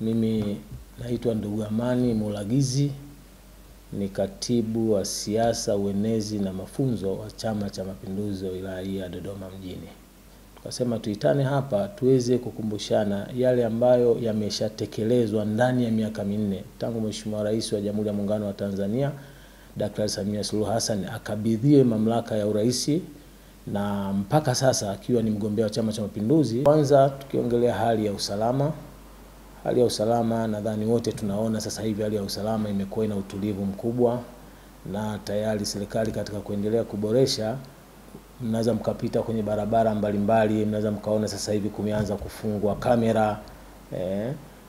Mimi naitwa ndugu Amani Mulagizi, ni katibu wa siasa, uenezi na mafunzo wa Chama cha Mapinduzi wa wilaya ya Dodoma mjini. Tukasema tuitane hapa tuweze kukumbushana yale ambayo yameshatekelezwa ndani ya miaka minne tangu Mheshimiwa Rais wa Jamhuri ya Muungano wa Tanzania Dr. Samia Suluhu Hassan akabidhiwe mamlaka ya uraisi na mpaka sasa akiwa ni mgombea wa Chama cha Mapinduzi. Kwanza tukiongelea hali ya usalama. Hali ya usalama nadhani wote tunaona sasa hivi hali ya usalama imekuwa ina utulivu mkubwa, na tayari serikali katika kuendelea kuboresha, mnaweza mkapita kwenye barabara mbalimbali, mnaweza mkaona sasa hivi kumeanza kufungwa kamera.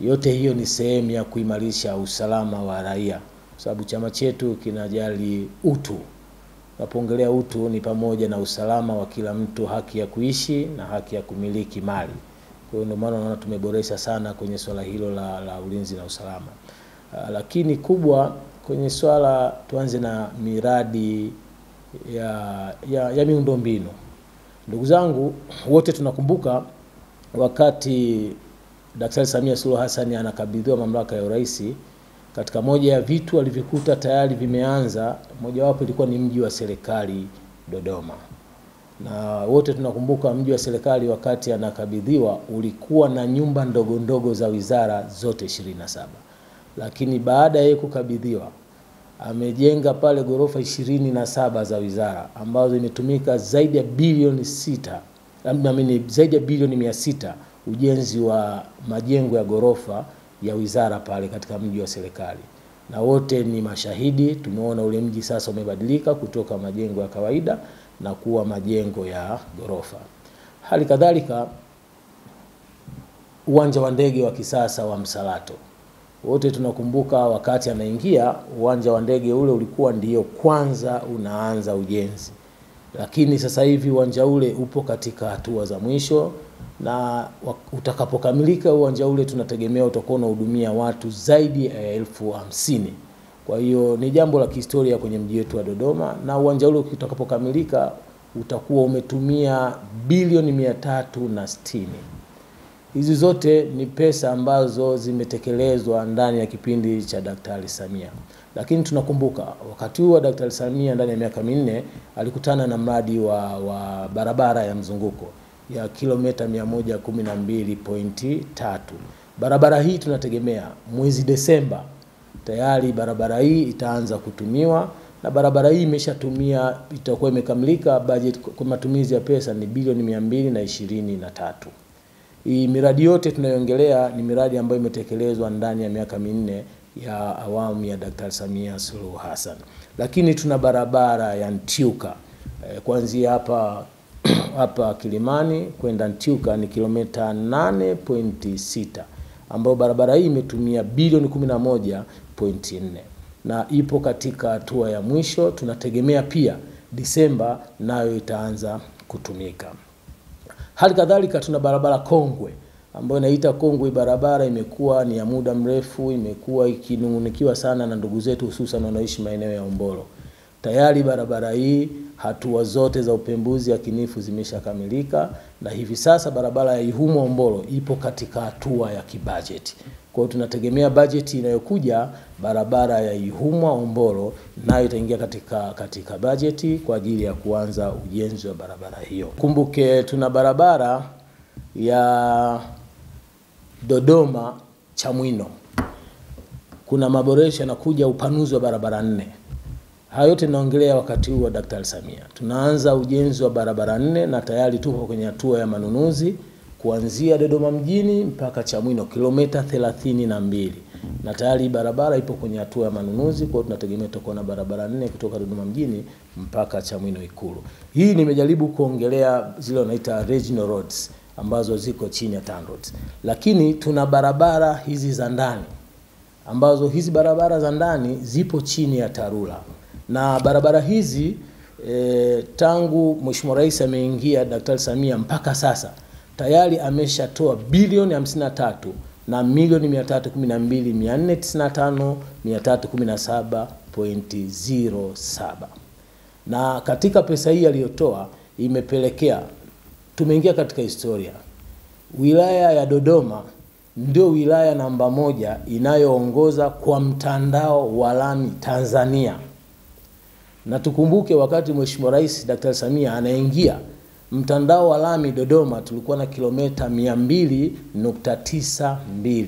Yote hiyo ni sehemu ya kuimarisha usalama wa raia, kwa sababu chama chetu kinajali utu. Tunapoongelea utu ni pamoja na usalama wa kila mtu, haki ya kuishi na haki ya kumiliki mali. Kwa hiyo ndio maana naona tumeboresha sana kwenye swala hilo la ulinzi na usalama. Lakini kubwa kwenye swala, tuanze na miradi ya miundombinu. Ndugu zangu wote tunakumbuka wakati Daktari Samia Suluhu Hassan anakabidhiwa mamlaka ya urais, katika moja ya vitu alivyokuta tayari vimeanza, moja wapo ilikuwa ni mji wa serikali Dodoma. Na wote tunakumbuka mji wa serikali wakati anakabidhiwa ulikuwa na nyumba ndogo ndogo za wizara zote 27. Lakini baada ya kukabidhiwa amejenga pale gorofa 27 za wizara ambazo imetumika zaidi ya bilioni 6, zaidi ya bilioni 600 ujenzi wa majengo ya gorofa ya wizara pale katika mji wa serikali. Na wote ni mashahidi, tumeona ule mji sasa umebadilika kutoka majengo ya kawaida na kuwa majengo ya gorofa. Hali kadhalika uwanja wa ndege wa kisasa wa Msalato. Wote tunakumbuka wakati anaingia uwanja wa ndege ule ulikuwa ndio kwanza unaanza ujenzi. Lakini sasa hivi uwanja ule upo katika hatua za mwisho, na utakapokamilika uwanja ule tunategemea utakuwa unahudumia watu zaidi ya 50,000. Kwa hiyo ni jambo la kihistoria kwenye mji wetu wa Dodoma, na uwanja ule utakapokamilika utakuwa umetumia bilioni 360. Hizi zote ni pesa ambazo zimetekelezwa ndani ya kipindi cha Daktari Samia. Lakini tunakumbuka wakati huo Daktari Samia ndani ya miaka minne alikutana na mradi wa barabara ya mzunguko ya kilomita 112.3. Barabara hii tunategemea mwezi Desemba tayari barabara hii itaanza kutumiwa, na barabara hii itakuwa imekamilika. Budget kwa matumizi ya pesa ni bilioni 223. Hii miradi yote tunayoongelea ni miradi ambayo imetekelezwa ndani ya miaka minne ya awamu ya Daktari Samia Suluhu Hassan. Lakini tuna barabara ya Ntiuka kuanzia hapa Kilimani kwenda Ntiuka ni kilomita 8.6, ambayo barabara hii imetumia bilioni 11.4 na ipo katika hatua ya mwisho. Tunategemea pia Disemba nayo itaanza kutumika. Hali kadhalika tuna barabara kongwe ambayo inaita Kongwe. Barabara imekuwa ni ya muda mrefu, imekuwa ikinungunikiwa sana na ndugu zetu hususan wanaoishi maeneo ya Umbolo. Tayari barabara hii hatua zote za upembuzi yakinifu zimeshakamilika, na hivi sasa barabara ya Ihumwa Umbolo ipo katika hatua ya kibajeti. Kwa hiyo tunategemea bajeti inayokuja barabara ya Ihumwa Umbolo nayo itaingia katika bajeti kwa ajili ya kuanza ujenzi wa barabara hiyo. Kumbuke tuna barabara ya Dodoma Chamwino. Kuna maboresho yanakuja, upanuzi wa barabara 4. Hayo yote naongelea wakati huu wa Daktari Samia. Tunaanza ujenzi wa barabara 4 na tayari tuko kwenye hatua ya manunuzi kuanzia Dodoma mjini mpaka Chamwino kilomita 32, na tayari barabara ipo kwenye hatua ya manunuzi. Kwa hiyo tunategemea tutakuwa na barabara 4 kutoka Dodoma mjini mpaka Chamwino Ikulu. Hii nimejaribu kuongelea zile wanaita regional roads ambazo ziko chini ya TANROADS. Lakini tuna barabara hizi za ndani ambazo hizi barabara za ndani zipo chini ya TARURA. Na barabara hizi tangu Mheshimiwa Rais ameingia Daktari Samia mpaka sasa tayari ameshatoa bilioni 53 na milioni 312,495,317.07. Na katika pesa hii aliyotoa imepelekea tumeingia katika historia. Wilaya ya Dodoma ndio wilaya namba 1 inayoongoza kwa mtandao wa lami Tanzania. Na tukumbuke wakati Mheshimiwa Rais Dr. Samia anaingia, mtandao wa lami Dodoma tulikuwa na kilomita 200.92,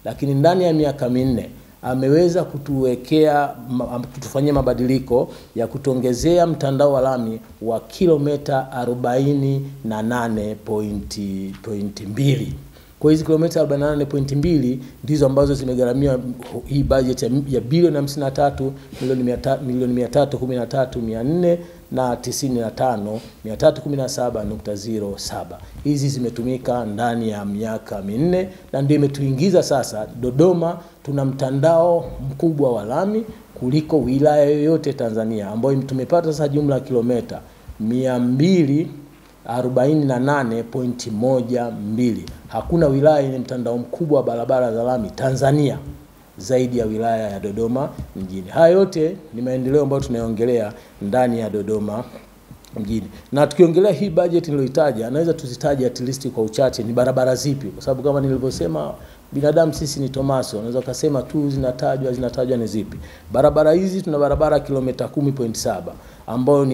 lakini ndani ya miaka 4 ameweza kutufanyia mabadiliko ya kutongezea mtandao wa lami wa kilomita 48.2. Kwa hizi kilomita 48.2 ndizo ambazo zimegharamia hii budget ya bilioni 53 milioni 317.07. Hizi zimetumika ndani ya miaka 4 na ndio imetuingiza sasa Dodoma tuna mtandao mkubwa wa lami kuliko wilaya yoyote Tanzania, ambayo tumepata sasa jumla ya kilomita 248.12. Hakuna wilaya yenye mtandao mkubwa wa barabara za lami Tanzania zaidi ya wilaya ya Dodoma mjini. Haya yote ni maendeleo ambayo tunayoongelea ndani ya Dodoma mjini. Na tukiongelea hii budget niliyoitaja, naweza tuzitaje at least kwa uchache ni barabara zipi, kwa sababu kama nilivyosema binadamu sisi ni Tomaso, unaweza kusema tu zinatajwa ni zipi. Barabara hizi tuna barabara kilomita 10.7 ambayo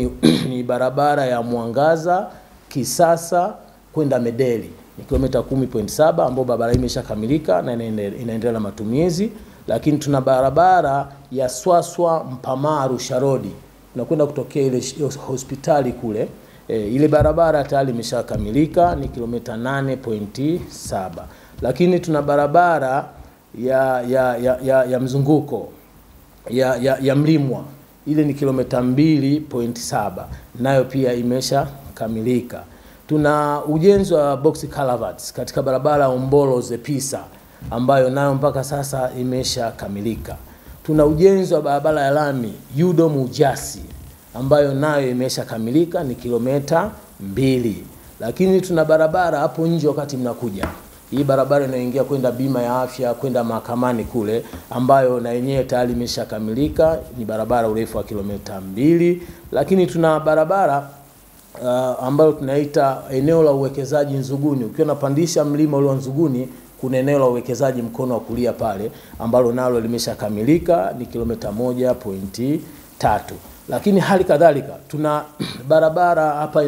ni barabara ya Mwangaza Kisasa kwenda Medeli. Ni kilomita 10.7 ambayo barabara hii imeshakamilika na inaendelea na matumizi. Lakini tuna barabara ya Swaswa Mpamaru Sharodi, tunakwenda kutokea ile hospitali kule. Ile barabara tayari imeshakamilika, ni kilomita 8.7. Lakini tuna barabara ya mzunguko ya Mlimwa, ile ni kilomita 2.7, nayo pia imeshakamilika. Tuna ujenzi wa box culverts katika barabara Ombolo Zepisa ambayo nayo mpaka sasa imeshakamilika. Tuna ujenzi wa barabara ya lami Yudo Mujasi ambayo nayo imeshakamilika, ni kilomita 2. Lakini tuna barabara hapo nje wakati mnakuja, hii barabara inayoingia kwenda bima ya afya kwenda mahakamani kule, ambayo na yenyewe tayari imeshakamilika, ni barabara urefu wa kilomita 2. Lakini tuna barabara ambayo tunaita eneo la uwekezaji Nzuguni. Ukiwa unapandisha mlima ule wa Nzuguni, kuna eneo la uwekezaji mkono wa kulia pale ambalo nalo limeshakamilika, ni kilomita 1.3. Lakini hali kadhalika tuna barabara hapa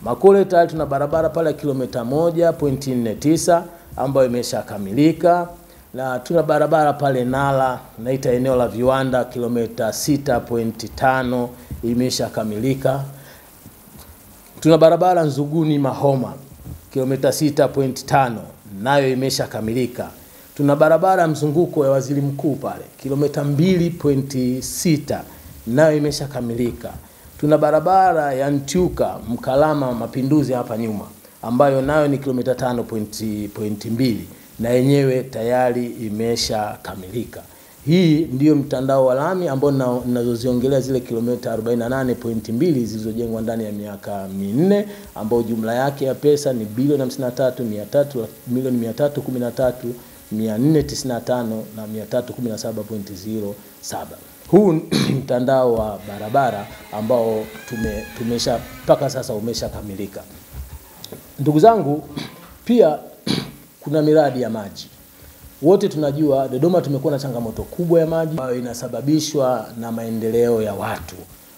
Makole tayari tuna barabara pale kilomita 1.49 ambayo imeshakamilika. Na tuna barabara pale Nala, naita eneo la viwanda, kilomita 6.5 imeshakamilika. Tuna barabara Nzuguni Mahoma kilomita 6.5 nayo imeshakamilika. Tuna barabara mzunguko ya Waziri Mkuu pale kilomita 2.6 nayo imeshakamilika. Tuna barabara ya Ntiuka Mkalama Mapinduzi hapa nyuma ambayo nayo ni kilomita 5.2 na yenyewe tayari imeshakamilika. Hii ndiyo mtandao wa lami ambao ninazoziongelea zile kilomita 48.2 zilizojengwa ndani ya miaka 4, ambao jumla yake ya pesa ni bilioni 53 milioni 313,495 na 317.07. Huu mtandao wa barabara ambao tumesha mpaka sasa umeshakamilika. Ndugu zangu, pia kuna miradi ya maji. Wote tunajua Dodoma tumekuwa na changamoto kubwa ya maji ambayo inasababishwa na maendeleo ya watu.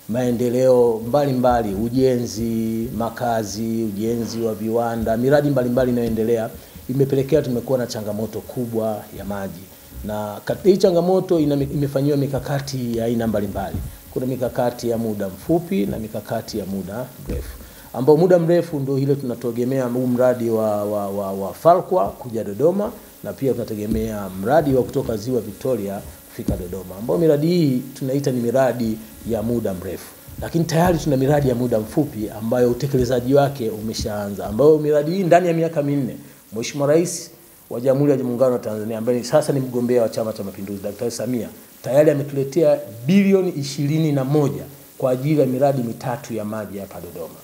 Maendeleo mbalimbali, ujenzi, makazi, ujenzi wa viwanda, miradi mbalimbali inayoendelea imepelekea tumekuwa na changamoto kubwa ya maji. Na hii changamoto imefanywa mikakati ya aina mbalimbali. Kuna mikakati ya muda mfupi na mikakati ya muda mrefu. Ambao muda mrefu ndio ile tunategemea huu mradi wa Falkwa kuja Dodoma, na pia tunategemea mradi wa kutoka Ziwa Victoria kufika Dodoma. Ambao miradi hii tunaita ni miradi ya muda mrefu. Lakini tayari tuna miradi ya muda mfupi ambayo utekelezaji wake umeshaanza. Ambao miradi hii ndani ya miaka 4 Mheshimiwa Rais wa Jamhuri ya Muungano wa Tanzania ambaye sasa ni mgombea wa Chama cha Mapinduzi Dr. Samia tayari ametuletea bilioni 21 kwa ajili ya miradi mitatu ya maji hapa Dodoma.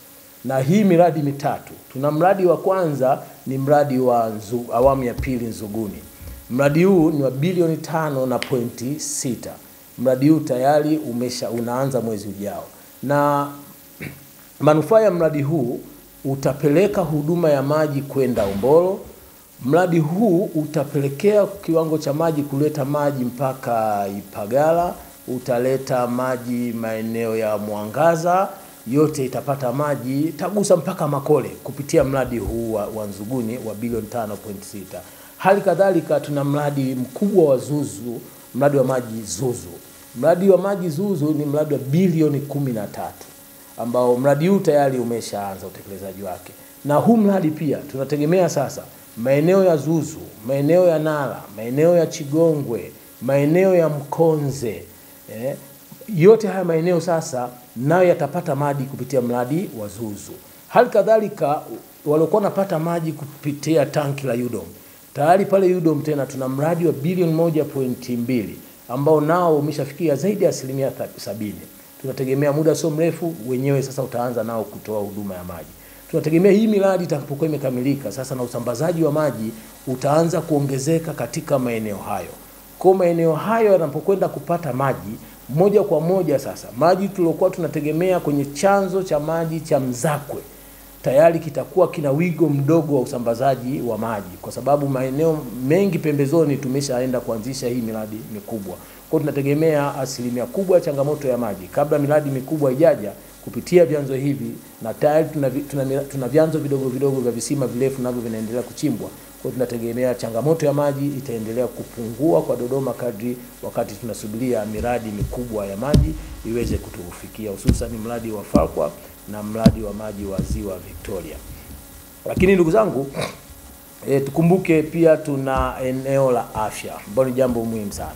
Na hii miradi mitatu, tuna mradi wa kwanza ni mradi wa awamu ya pili Nzuguni. Mradi huu ni wa bilioni 5.6. Mradi huu tayari unaanza mwezi ujao. Na manufaa ya mradi huu utapeleka huduma ya maji kwenda Ombolo, Mradi huu utapelekea kiwango cha maji kuleta maji mpaka Ipagala, utaleta maji maeneo ya Mwangaza, yote itapata maji, tagusa mpaka Makole kupitia mradi huu wa Nzuguni wa bilioni 5.6. Hali kadhalika tuna mradi mkubwa wa Zuzu, mradi wa maji Zuzu. Mradi wa maji Zuzu ni mradi wa bilioni 13, ambao mradi huu tayari umeshaanza utekelezaji wake. Na huu mradi pia tunategemea sasa maeneo ya Zuzu, maeneo ya Nala, maeneo ya Chigongwe, maeneo ya Mkonze, yote haya maeneo sasa nayo yatapata maji kupitia mradi wa Zuzu. Hali kadhalika waliokuwa wanapata maji kupitia tanki la UDOM, tayari pale UDOM tena tuna mradi wa bilioni 1.2 ambao nao umeshafikia zaidi ya 70%. Tunategemea muda sio mrefu wenyewe sasa utaanza nao kutoa huduma ya maji. Tunategemea hii miradi itakapokuwa imekamilika sasa na usambazaji wa maji utaanza kuongezeka katika maeneo hayo. Kwa maeneo hayo yanapokwenda kupata maji moja kwa moja, sasa maji tuliokuwa tunategemea kwenye chanzo cha maji cha Mzakwe tayari kitakuwa kina wigo mdogo wa usambazaji wa maji, kwa sababu maeneo mengi pembezoni tumeshaenda kuanzisha hii miradi mikubwa. Kwa tunategemea asilimia kubwa changamoto ya maji kabla miradi mikubwa ijaja kupitia vyanzo hivi, na tayari tuna vyanzo vidogo vidogo vya visima virefu navyo vinaendelea kuchimbwa. Kwa tunategemea changamoto ya maji itaendelea kupungua kwa Dodoma kadri wakati tunasubiria miradi mikubwa ya maji iweze kutufikia, hususan mradi wa Fakwa na mradi wa maji wa Ziwa Victoria. Lakini ndugu zangu, tukumbuke pia tuna eneo la afya ambalo ni jambo muhimu sana.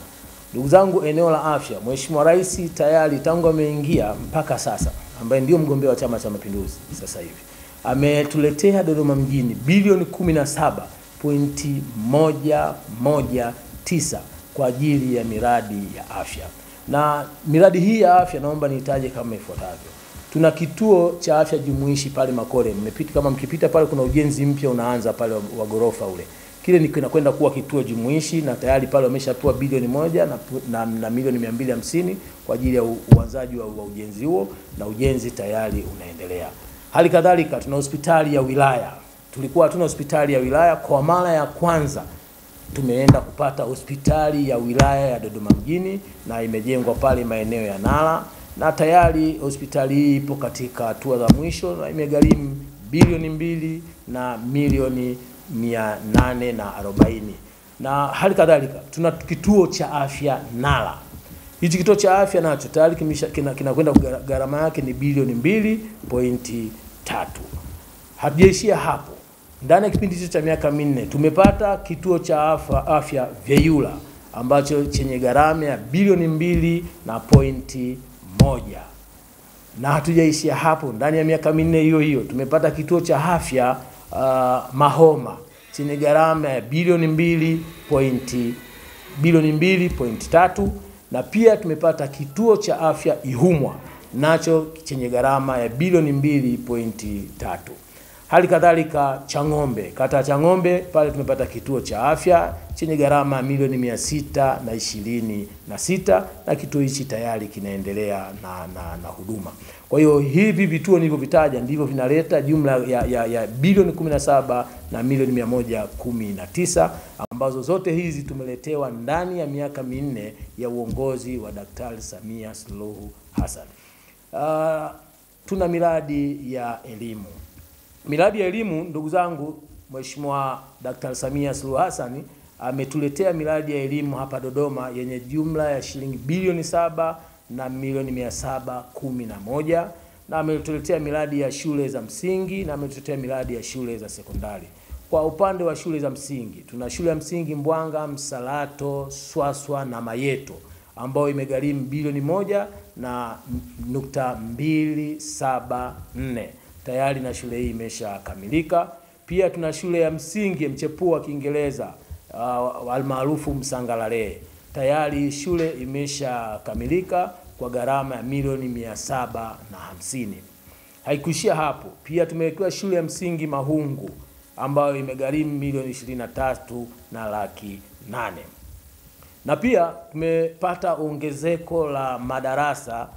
Ndugu zangu, eneo la afya, Mheshimiwa Rais tayari tangu ameingia mpaka sasa, ambaye ndio mgombea wa Chama cha Mapinduzi sasa hivi, ametuletea Dodoma mjini bilioni 17.119 kwa ajili ya miradi ya afya. Na miradi hii ya afya naomba niitaje kama ifuatavyo. Tuna kituo cha afya jumuishi pale Makole. Kama mkipita pale kuna ujenzi mpya unaanza pale wa gorofa ule. Kile ni kinakwenda kuwa kituo jumuishi na tayari pale wameshatoa bilioni 1 na milioni 250 kwa ajili ya uanzaji wa ujenzi huo, na ujenzi tayari unaendelea. Hali kadhalika tuna hospitali ya wilaya. Tulikuwa hatuna hospitali ya wilaya, kwa mara ya kwanza tumeenda kupata hospitali ya wilaya ya Dodoma mjini na imejengwa pale maeneo ya Nala, na tayari hospitali hii ipo katika hatua za mwisho na imegharimu bilioni 2 na milioni 840. Na hali kadhalika tuna kituo cha afya Nala. Hichi kituo cha afya nacho tayari kinakwenda gharama yake ni bilioni 2.3. Hatujaishia hapo. Ndani ya kipindi hicho cha miaka 4 tumepata kituo cha afya Vyeyula ambacho chenye gharama ya bilioni 2.1. Na hatujaishia hapo. Ndani ya miaka 4 hiyo tumepata kituo cha afya Mahoma chenye gharama ya bilioni 2.3, na pia tumepata kituo cha afya Ihumwa nacho chenye gharama ya bilioni 2.3. Hali kadhalika Chang'ombe, kata Chang'ombe pale tumepata kituo cha afya chenye gharama milioni 626, na kituo hichi tayari kinaendelea na huduma. Kwa hiyo hivi vituo nilivyovitaja ndivyo vinaleta jumla ya bilioni 17 na milioni 119, ambazo zote hizi tumeletewa ndani ya miaka 4 ya uongozi wa Daktari Samia Suluhu Hassan. Tuna miradi ya elimu. Miradi ya elimu, ndugu zangu, Mheshimiwa Daktari Samia Suluhu Hassan ametuletea miradi ya elimu hapa Dodoma yenye jumla ya shilingi bilioni 7 na milioni 711, na ametuletea miradi ya shule za msingi na ametuletea miradi ya shule za sekondari. Kwa upande wa shule za msingi, tuna shule ya msingi Mbwanga, Msalato, Swaswa na Mayeto ambao imegharimu bilioni 1 na nukta 274. Tayari na shule hii imeshakamilika. Pia tuna shule ya msingi Mchepuo wa Kiingereza almaarufu Msangalale. Tayari shule imeshakamilika kwa gharama ya milioni 750. Haikuishia hapo. Pia tumewekewa shule ya msingi Mahungu ambayo imegharimu milioni 23,800,000. Na pia tumepata ongezeko la madarasa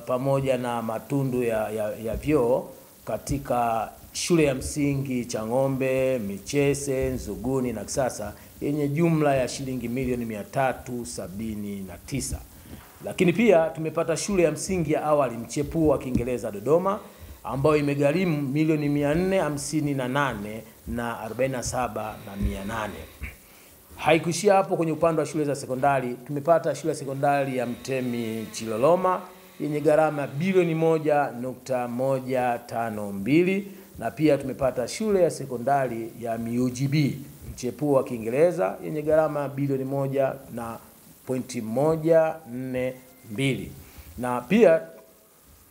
pamoja na matundu ya vyoo katika shule ya msingi Chang'ombe, Michese, Nzuguni na Kisasa yenye jumla ya shilingi milioni 379. Lakini pia tumepata shule ya msingi ya awali Mchepuo wa Kiingereza Dodoma ambayo imegharimu milioni 458 na 47,800. Haikuishia hapo. Kwenye upande wa shule za sekondari tumepata shule ya sekondari ya Mtemi Chiloloma yenye gharama bilioni 1.152, na pia tumepata shule ya sekondari ya MUGB Mchepuo wa Kiingereza yenye gharama bilioni 1.142, na pia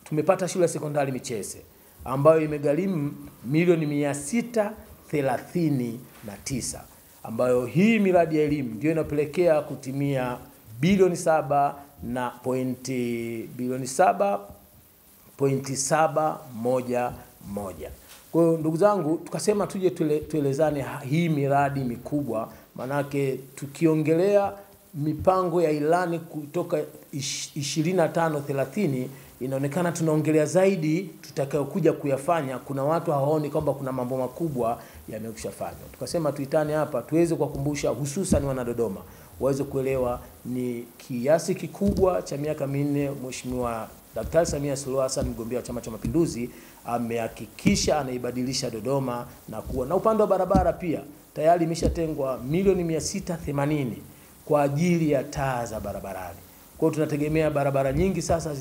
tumepata shule ya sekondari Michese ambayo imegharimu milioni 639, ambayo hii miradi ya elimu ndio inapelekea kutimia bilioni 7.711. Kwa hiyo ndugu zangu, tukasema tuje tuelezane hii miradi mikubwa, manake tukiongelea mipango ya ilani kutoka 25-30 inaonekana tunaongelea zaidi tutakayokuja kuyafanya. Kuna watu hawaoni kwamba kuna mambo makubwa yamekushafanywa. Tukasema tuitane hapa tuweze kuwakumbusha, hususan wana Dodoma waweze kuelewa ni kiasi kikubwa cha miaka 4 Mheshimiwa Daktari Samia Suluhu Hassan, mgombea wa Chama cha Mapinduzi, amehakikisha anaibadilisha Dodoma na kuwa na upande wa barabara pia tayari imeshatengwa milioni 680 kwa ajili ya taa za barabarani. Kwa hiyo tunategemea barabara nyingi sasa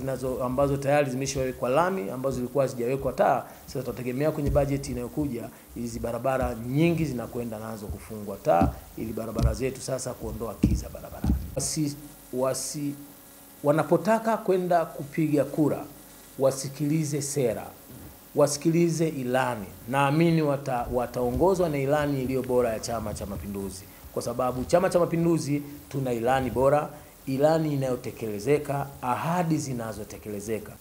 ambazo tayari zimeshawekwa lami ambazo zilikuwa hazijawekwa taa, sasa tutategemea kwenye bajeti inayokuja hizi barabara nyingi zinakwenda nazo kufungwa taa ili barabara zetu sasa kuondoa kiza barabarani. Wanapotaka kwenda kupiga kura wasikilize sera, wasikilize ilani. Naamini wataongozwa na ilani iliyo bora ya Chama cha Mapinduzi, kwa sababu Chama cha Mapinduzi tuna ilani bora, ilani inayotekelezeka, ahadi zinazotekelezeka.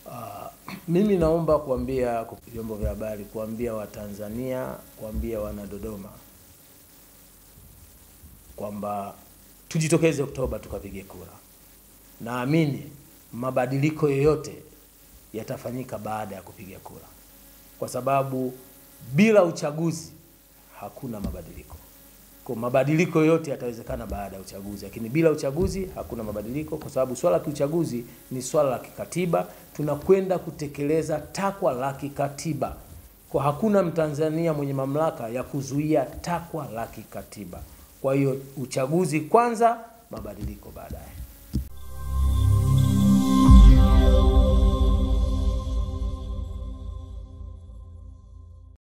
Mimi naomba kuambia vyombo vya habari, kuambia Watanzania, kuambia wana Dodoma kwamba tujitokeze Oktoba tukapige kura. Naamini mabadiliko yoyote yatafanyika baada ya kupiga kura, kwa sababu bila uchaguzi hakuna mabadiliko. Kwa mabadiliko yote yatawezekana baada ya uchaguzi, lakini bila uchaguzi hakuna mabadiliko, kwa sababu swala la uchaguzi ni swala la kikatiba. Tunakwenda kutekeleza takwa la kikatiba. Kwa hakuna Mtanzania mwenye mamlaka ya kuzuia takwa la kikatiba. Kwa hiyo uchaguzi kwanza, mabadiliko baadaye.